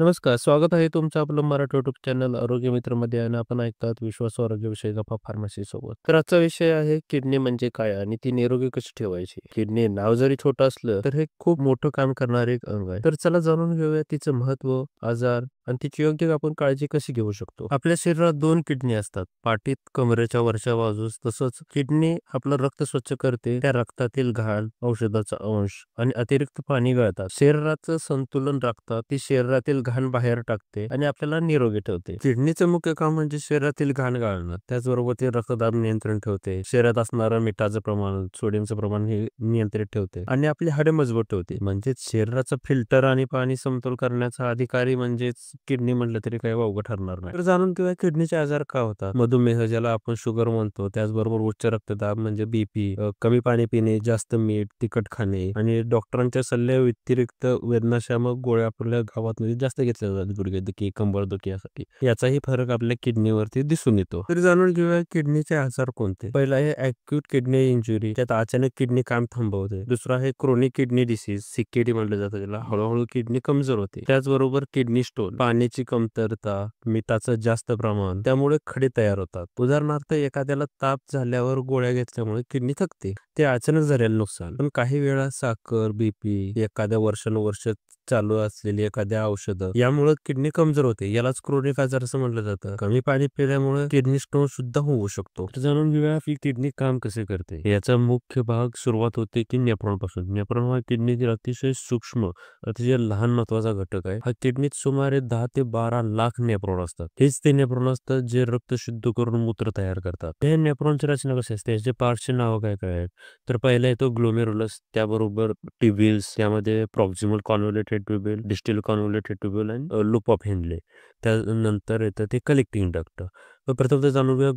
नमस्कार, स्वागत आहे तुमचं आपलं मराठी यूट्यूब चॅनल आरोग्य मित्रमध्ये आणि आपण ऐकतात विश्वासू आरोग्याविषयी गप्पा फार्मसी सोबत. तर आजचा विषय आहे किडनी म्हणजे काय आणि ती निरोगी कशी ठेवायची. किडनी नाव जरी छोटं असलं तर हे खूप मोठं काम करणारे एक अंग आहे. तर चला जाणून घेऊया तिचं महत्व, आजार आणि तिची योग्य आपण काळजी कशी घेऊ शकतो. आपल्या शरीरात 2 किडनी असतात, पाठीत कमरेच्या वरच्या बाजूस. तसंच किडनी आपलं रक्त स्वच्छ करते, त्या रक्तातील घाण, औषधाचा अंश आणि अतिरिक्त पाणी गळतात. शरीराचं संतुलन राखतात, ती शरीरातील घाण बाहेर टाकते आणि आपल्याला निरोगी ठेवते. किडनीचं मुख्य काम म्हणजे शरीरातील घाण गाळणं, त्याचबरोबर ते रक्तदाब नियंत्रण ठेवते, शरीरात असणारं मिठाचं प्रमाण, सोडियमचं प्रमाण हे नियंत्रित ठेवते आणि आपली हाडे मजबूत ठेवते. म्हणजेच शरीराचं फिल्टर आणि पाणी समतोल करण्याचा अधिकारी म्हणजेच किडनी म्हटलं तरी काही वावगं ठरणार नाही. तर जाणून घेऊया किडनीचे आजार का होतात. मधुमेह ज्याला आपण शुगर म्हणतो, त्याचबरोबर उच्च रक्तदाब म्हणजे बीपी, कमी पाणी पिणे, जास्त मीठ, तिखट खाणे आणि डॉक्टरांच्या सल्ल्या व्यतिरिक्त वेदनाशामक गोळ्या आपल्या गावात जास्त घेतल्या जातात. गुडघेदुखी, कंबरदुखी यासाठी याचाही फरक आपल्या किडनीवरती दिसून येतो. तर जाणून घेऊया किडनीचे आजार कोणते. पहिला आहे अॅक्यूट किडनी इंजुरी, त्यात अचानक किडनी काम थांबवते. दुसरा आहे क्रोनिक किडनी डिसीज, सीकेडी म्हटलं जातं त्याला. हळूहळू किडनी कमजोर होते. त्याचबरोबर किडनी स्टोन, पाण्याची कमतरता, मिठाचं जास्त प्रमाण, त्यामुळे खडे तयार होतात. उदाहरणार्थ एखाद्याला ताप झाल्यावर गोळ्या घेतल्यामुळे किडनी थकते, ते अचानक झालेलं नुकसान. पण काही वेळा साखर, बीपी, एखाद्या वर्षानुवर्ष चालू असलेली एखाद्या औषधं यामुळे किडनी कमजोर होते, यालाच क्रोनिक आजार असं म्हटलं जातं. कमी पाणी पिल्यामुळे किडनी स्टोन सुद्धा होऊ शकतो. तर जाणून घेऊया की किडनी काम कसे करते. याचा मुख्य भाग सुरुवात होते की नेफ्रॉन पासून. नेफ्रॉन हा किडनीतील अतिशय सूक्ष्म, अतिशय लहान महत्वाचा घटक आहे. हा किडनीत सुमारे 10 ते 12 लाख नेफ्रॉन असतात. हेच ते नेफ्रॉन असतात जे रक्त शुद्ध करून मूत्र तयार करतात. हे नेफ्रॉनची रचना कशी असते, याचे पार्टचे नाव काय काय आहेत. तर पहिला येतो ग्लोमेरुलस, त्याबरोबर ट्युब्युल्स, त्यामध्ये प्रॉक्सिमल कॉन्व्होल्युटेड ट्युब्युल, डिस्टल कॉन्व्होल्युटेड ट्युब्युल आणि लूप ऑफ हेनले. त्यानंतर येतं ते कलेक्टिंग डक्ट. प्रथम तर जाणून घेऊया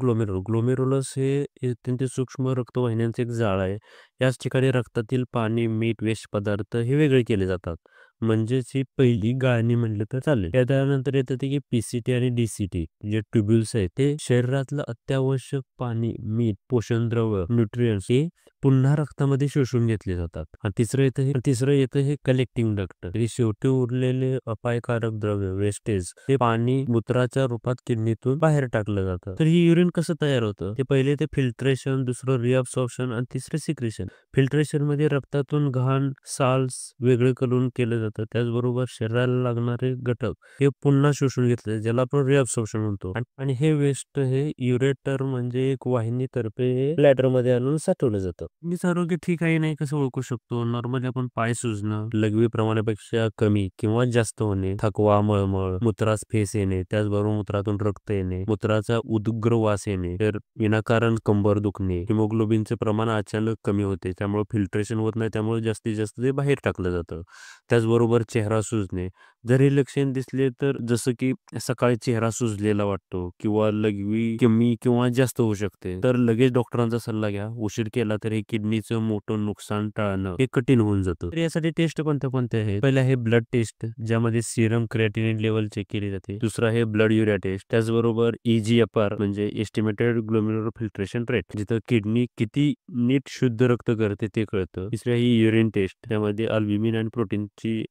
ग्लोमेरुलस हे अत्यंत सूक्ष्म रक्तवाहिन्यांचे एक जाळ आहे. याच ठिकाणी रक्तातील पाणी, मीठ, वेस्ट पदार्थ हे वेगळे केले जातात. म्हणजेच ही पहिली गाळणी म्हणलं तर चालेल. त्यानंतर येतं ते की पीसीटी आणि डीसीटी जे ट्युब्युल्स आहेत ते शरीरातलं अत्यावश्यक पाणी, मीठ, पोषण द्रव्य, न्यूट्रियन्स हे पुन्हा रक्तामध्ये शोषून घेतले जातात. आणि तिसरं येतं हे कलेक्टिंग डक्ट. हे शेवटी उरलेले अपायकारक द्रव्य, वेस्टेज, हे पाणी मूत्राच्या रूपात किडनीतून बाहेर टाकलं जातं. तर ही युरिन कसं तयार होतं, ते पहिले ते फिल्ट्रेशन, दुसरं रिअब्सॉर्प्शन आणि तिसरं सिक्रेशन. फिल्ट्रेशन मध्ये रक्तातून घाण, साल्स वेगळे करून केलं जातं. त्याचबरोबर शरीराला लागणारे घटक हे पुन्हा शोषून घेतले, ज्याला आपण रिअब्सॉर्प्शन म्हणतो. आणि हे वेस्ट हे युरेटर म्हणजे एक वाहिनीतर्फे ब्लॅडर मध्ये आणून साठवलं जातं. किडनीचं आरोग्य ठीक आहे नाही कसं ओळखू शकतो. नॉर्मली आपण पाय सुजणं, लघवी प्रमाणापेक्षा कमी किंवा जास्त होणे, थकवा, मळमळ, मूत्रास फेस येणे, त्याचबरोबर मूत्रातून रक्त येणे, मूत्राचा उग्र वास येणे, तर विनाकारण कंबर दुखणे, हिमोग्लोबिनचे प्रमाण अचानक कमी होते, त्यामुळे फिल्ट्रेशन होत नाही, त्यामुळे जास्तीत जास्त ते बाहेर टाकलं जातं. त्याचबरोबर चेहरा सुजणे, जर हे लक्षण दिसले तर जसं की सकाळी चेहरा सुजलेला वाटतो किंवा लघवी कमी किंवा जास्त होऊ शकते, तर लगेच डॉक्टरांचा सल्ला घ्या. उशीर केला तर हे किडनीचं मोठं नुकसान टाळणं हे कठीण होऊन जातं. तर यासाठी टेस्ट कोणत्या आहेत. पहिला आहे ब्लड टेस्ट, ज्यामध्ये सिरम क्रिएटिनिन लेवल चेक केली जाते. दुसरा आहे ब्लड युरिया टेस्ट, त्याचबरोबर EGFR म्हणजे एस्टिमेटेड ग्लोमेरुलर फिल्ट्रेशन रेट, जिथं किडनी किती नीट शुद्ध रक्त करते ते कळतं. तिसरी ही युरिन टेस्ट, त्यामध्ये अल्ब्युमिन आणि प्रोटीनची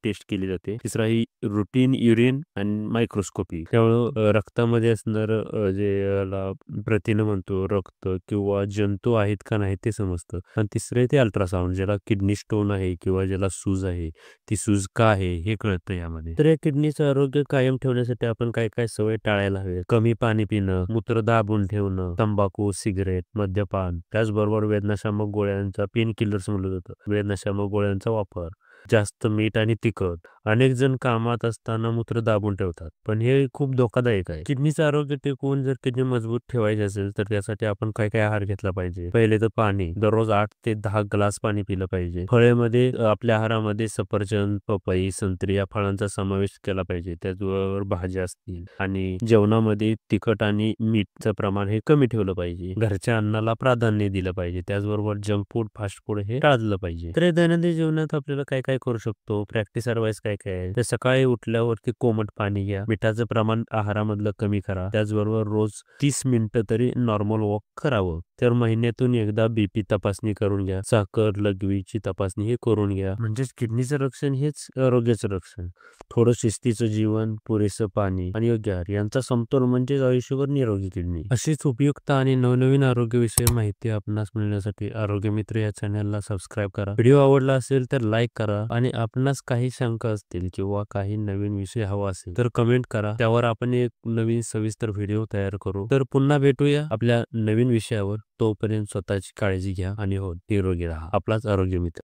टेस्ट केली जाते. तिसरा ही रुटीन युरिन आणि मायक्रोस्कोपी, त्यामुळं रक्तामध्ये असणार जे याला प्रथिनं म्हणतो, रक्त किंवा जंतू आहेत का नाही ते समजतं. आणि तिसरे ते अल्ट्रासाऊंड, ज्याला किडनी स्टोन आहे किंवा ज्याला सूज आहे, ती सूज का आहे हे कळतं यामध्ये. तर या किडनीचं आरोग्य कायम ठेवण्यासाठी आपण काय काय सवय टाळायला हवे. कमी पाणी पिणं, मूत्र दाबून ठेवणं, तंबाखू, सिगरेट, मद्यपान, त्याचबरोबर वेदनाशामक गोळ्यांचा, पेन किलर्स म्हणलं जातं, वेदनाशामक गोळ्यांचा वापर, जास्त मीठ आणि तिखट. अनेक जण कामात असताना मूत्र दाबून ठेवतात, पण हे खूप धोकादायक आहे. किडनीचं आरोग्य टिकवून जर किडनी मजबूत ठेवायची असेल तर त्यासाठी आपण काय काय आहार घेतला पाहिजे. पहिले तर पाणी, दररोज 8 ते 10 ग्लास पाणी पिलं पाहिजे. फळेमध्ये आपल्या आहारामध्ये सफरचंद, पपई, संत्री या फळांचा समावेश केला पाहिजे. त्याचबरोबर भाज्या असतील. आणि जेवणामध्ये तिखट आणि मीठचं प्रमाण हे कमी ठेवलं पाहिजे. घरच्या अन्नाला प्राधान्य दिलं पाहिजे. त्याचबरोबर जंक फूड, फास्ट फूड हे टाळलं पाहिजे. तर दैनंदिन जीवनात आपल्याला काय काय करू शकतो, प्रॅक्टिस अडवाईस काय काय आहे. तर सकाळी उठल्यावरती कोमट पाणी घ्या. मिठाचं प्रमाण आहारामधलं कमी करा. त्याचबरोबर रोज 30 मिनिटं तरी नॉर्मल वॉक करावं. तर महिन्यातून एकदा बीपी तपासणी करून घ्या. साखर, लघवीची तपासणी हे करून घ्या. म्हणजेच किडनीचं रक्षण हेच आरोग्याचं रक्षण. थोडं शिस्तीचं जीवन, पुरेसं पाणी आणि योग्य आहार यांचा समतोल म्हणजेच आयुष्यभर निरोगी किडनी. अशीच उपयुक्त आणि नवनवीन आरोग्यविषयी माहिती आपणास मिळण्यासाठी आरोग्य मित्र या चॅनलला सबस्क्राईब करा. व्हिडिओ आवडला असेल तर लाईक करा आणि आपणास काही शंका असतील किंवा काही नवीन विषय हवा असेल तर कमेंट करा. त्यावर आपण एक नवीन सविस्तर व्हिडिओ तयार करू. तर पुन्हा भेटूया आपल्या नवीन विषयावर. तोपर्यंत स्वतःची काळजी घ्या आणि हो निरोगी राहा. आपलाच आरोग्य मित्र.